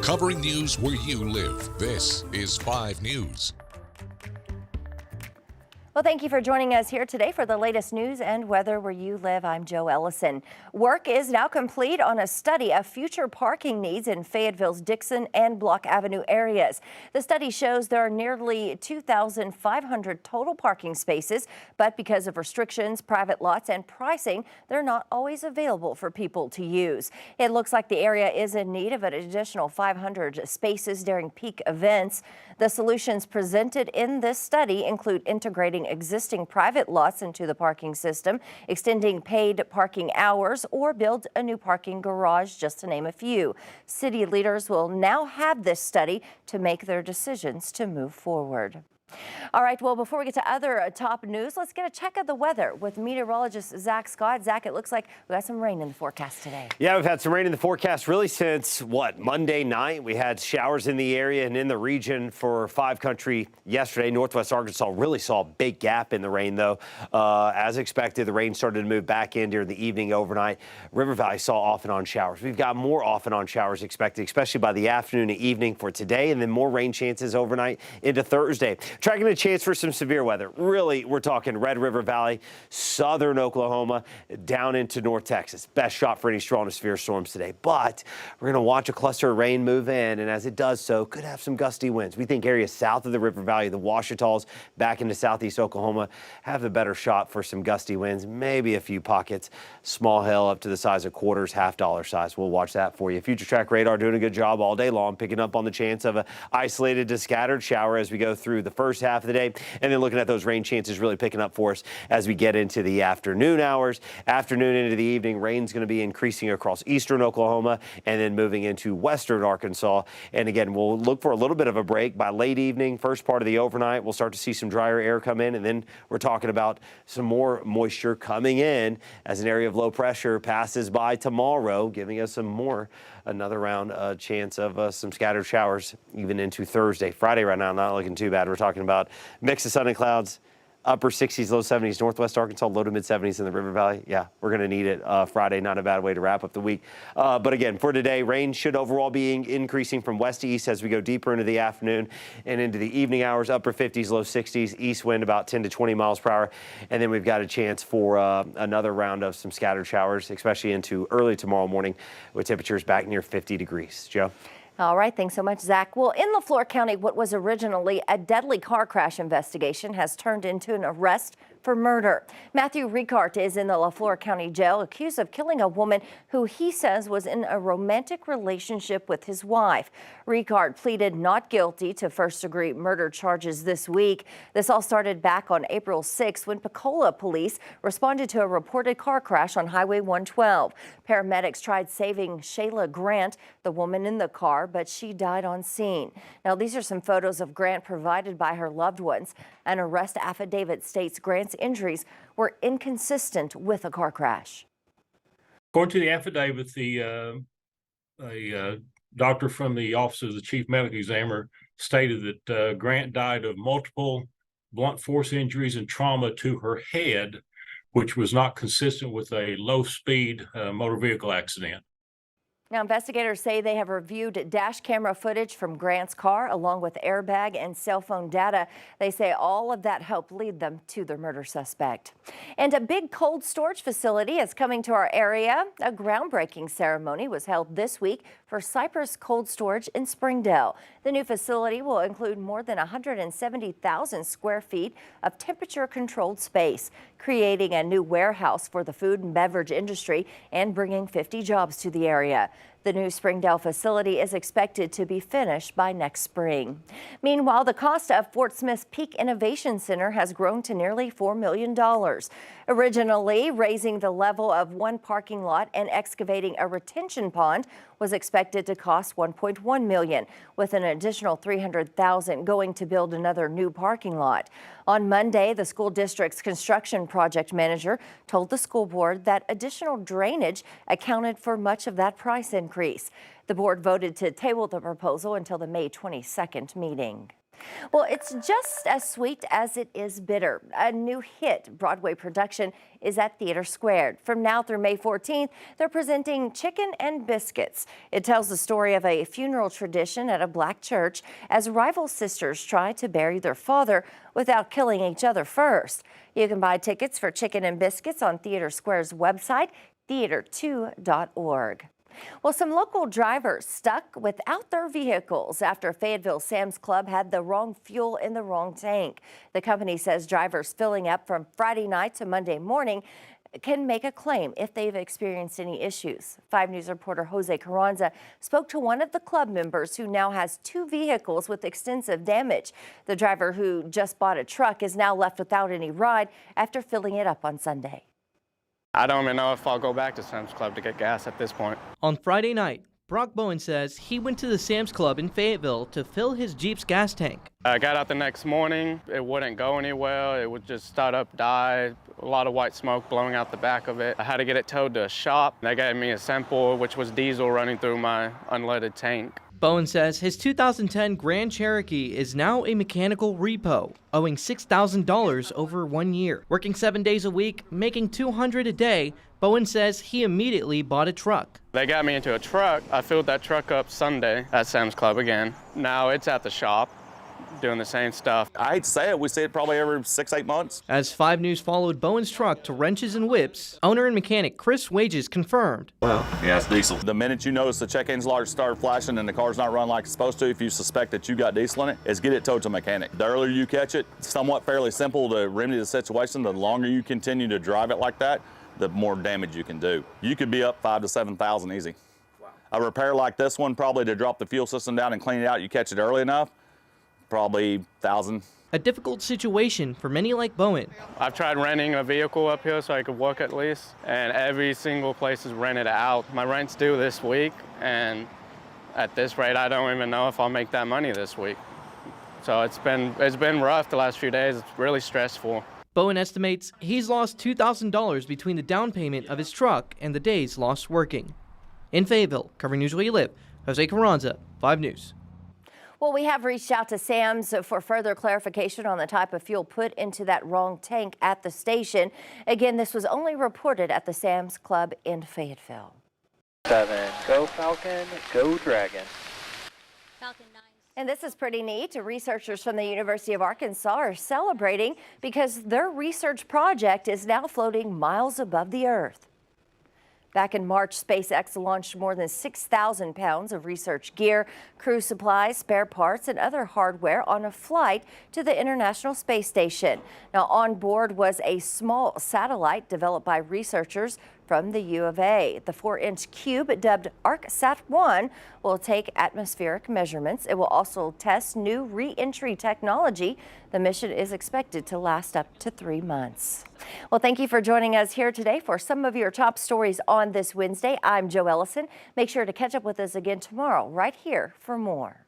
Covering news where you live. This is 5 News. Well, thank you for joining us here today for the latest news and weather where you live. I'm Joe Ellison. Work is now complete on a study of future parking needs in Fayetteville's Dixon and Block Avenue areas. The study shows there are nearly 2,500 total parking spaces, but because of restrictions, private lots, and pricing, they're not always available for people to use. It looks like the area is in need of an additional 500 spaces during peak events. The solutions presented in this study include integrating existing private lots into the parking system, extending paid parking hours, or build a new parking garage, just to name a few. City leaders will now have this study to make their decisions to move forward. All right, well, before we get to other top news, let's get a check of the weather with meteorologist Zach Scott. Zach, it looks like we got some rain in the forecast today. Yeah, we've had some rain in the forecast really since, Monday night. We had showers in the area and in the region for 5 Country yesterday. Northwest Arkansas really saw a big gap in the rain, though. As expected, the rain started to move back in during the evening overnight. River Valley saw off and on showers. We've got more off and on showers expected, especially by the afternoon and evening for today, and then more rain chances overnight into Thursday. Tracking a chance for some severe weather. Really, we're talking Red River Valley, southern Oklahoma, down into North Texas. Best shot for any strong to severe storms today. But we're going to watch a cluster of rain move in, and as it does so, could have some gusty winds. We think areas south of the River Valley, the Ouachita's, back into southeast Oklahoma, have the better shot for some gusty winds. Maybe a few pockets. Small hail up to the size of quarters, $half size. We'll watch that for you. Future Track Radar doing a good job all day long, picking up on the chance of an isolated to scattered shower as we go through the first half of the day, and then looking at those rain chances really picking up for us as we get into the afternoon hours. Afternoon into the evening, rain's going to be increasing across eastern Oklahoma and then moving into western Arkansas. And again, we'll look for a little bit of a break by late evening, first part of the overnight. We'll start to see some drier air come in, and then we're talking about some more moisture coming in as an area of low pressure passes by tomorrow, giving us another round chance of some scattered showers even into Thursday. Friday right now not looking too bad. We're talking about mix of sun and clouds, upper 60s, low 70s, northwest Arkansas, low to mid 70s in the River Valley. Yeah, we're going to need it Friday. Not a bad way to wrap up the week. But again, for today, rain should overall be increasing from west to east as we go deeper into the afternoon and into the evening hours, upper 50s, low 60s, east wind about 10 to 20 miles per hour. And then we've got a chance for another round of some scattered showers, especially into early tomorrow morning with temperatures back near 50 degrees. Joe? All right, thanks so much, Zach. Well, in LaFleur County, what was originally a deadly car crash investigation has turned into an arrest for murder. Matthew Ricart is in the LaFleur County Jail accused of killing a woman who he says was in a romantic relationship with his wife. Ricart pleaded not guilty to first-degree murder charges this week. This all started back on April 6th when Pensacola police responded to a reported car crash on Highway 112. Paramedics tried saving Shayla Grant, the woman in the car, but she died on scene. Now, these are some photos of Grant provided by her loved ones. An arrest affidavit states Grant's injuries were inconsistent with a car crash. According to the affidavit, a doctor from the Office of the Chief Medical Examiner stated that Grant died of multiple blunt force injuries and trauma to her head, which was not consistent with a low-speed motor vehicle accident. Now, investigators say they have reviewed dash camera footage from Grant's car along with airbag and cell phone data. They say all of that helped lead them to their murder suspect. And a big cold storage facility is coming to our area. A groundbreaking ceremony was held this week for Cypress Cold Storage in Springdale. The new facility will include more than 170,000 square feet of temperature-controlled space, creating a new warehouse for the food and beverage industry and bringing 50 jobs to the area. The new Springdale facility is expected to be finished by next spring. Meanwhile, the cost of Fort Smith's Peak Innovation Center has grown to nearly $4 million. Originally, raising the level of one parking lot and excavating a retention pond was expected to cost $1.1 million, with an additional $300,000 going to build another new parking lot. On Monday, the school district's construction project manager told the school board that additional drainage accounted for much of that price increase. The board voted to table the proposal until the May 22nd meeting. Well, it's just as sweet as it is bitter. A new hit Broadway production is at Theater Squared. From now through May 14th, they're presenting Chicken and Biscuits. It tells the story of a funeral tradition at a black church as rival sisters try to bury their father without killing each other first. You can buy tickets for Chicken and Biscuits on Theater Square's website, theater2.org. Well, some local drivers stuck without their vehicles after Fayetteville Sam's Club had the wrong fuel in the wrong tank. The company says drivers filling up from Friday night to Monday morning can make a claim if they've experienced any issues. 5 News reporter Jose Carranza spoke to one of the club members who now has 2 vehicles with extensive damage. The driver, who just bought a truck, is now left without any ride after filling it up on Sunday. I don't even know if I'll go back to Sam's Club to get gas at this point. On Friday night, Brock Bowen says he went to the Sam's Club in Fayetteville to fill his Jeep's gas tank. I got out the next morning. It wouldn't go anywhere. It would just start up, die. A lot of white smoke blowing out the back of it. I had to get it towed to a shop. They gave me a sample, which was diesel running through my unleaded tank. Bowen says his 2010 Grand Cherokee is now a mechanical repo, owing $6,000 over 1 year. Working 7 days a week, making $200 a day, Bowen says he immediately bought a truck. They got me into a truck. I filled that truck up Sunday at Sam's Club again. Now it's at the shop, doing the same stuff. I hate to say it, we see it probably every 6-8 months. As 5 News followed Bowen's truck to wrenches and whips, owner and mechanic Chris Wages confirmed. Well, yeah, it's diesel. The minute you notice the check engine's light start flashing and the car's not running like it's supposed to, if you suspect that you got diesel in it, is get it towed to a mechanic. The earlier you catch it, somewhat fairly simple to remedy the situation. The longer you continue to drive it like that, the more damage you can do. You could be up 5,000 to 7,000 easy. Wow. A repair like this one, probably to drop the fuel system down and clean it out, you catch it early enough, probably 1,000. A difficult situation for many like Bowen. I've tried renting a vehicle up here so I could work at least, and every single place is rented out. My rent's due this week, and at this rate, I don't even know if I'll make that money this week. So it's been rough the last few days. It's really stressful. Bowen estimates he's lost $2,000 between the down payment of his truck and the days lost working. In Fayetteville, covering news where you live, Jose Carranza, 5 News. Well, we have reached out to Sam's for further clarification on the type of fuel put into that wrong tank at the station. Again, this was only reported at the Sam's Club in Fayetteville. 7, go Falcon, go Dragon. Falcon 9. And this is pretty neat. Researchers from the University of Arkansas are celebrating because their research project is now floating miles above the Earth. Back in March, SpaceX launched more than 6,000 pounds of research gear, crew supplies, spare parts, and other hardware on a flight to the International Space Station. Now, on board was a small satellite developed by researchers from the U of A. The 4-inch cube, dubbed ArcSat-1, will take atmospheric measurements. It will also test new re-entry technology. The mission is expected to last up to 3 months. Well, thank you for joining us here today for some of your top stories on this Wednesday. I'm Jo Ellison. Make sure to catch up with us again tomorrow right here for more.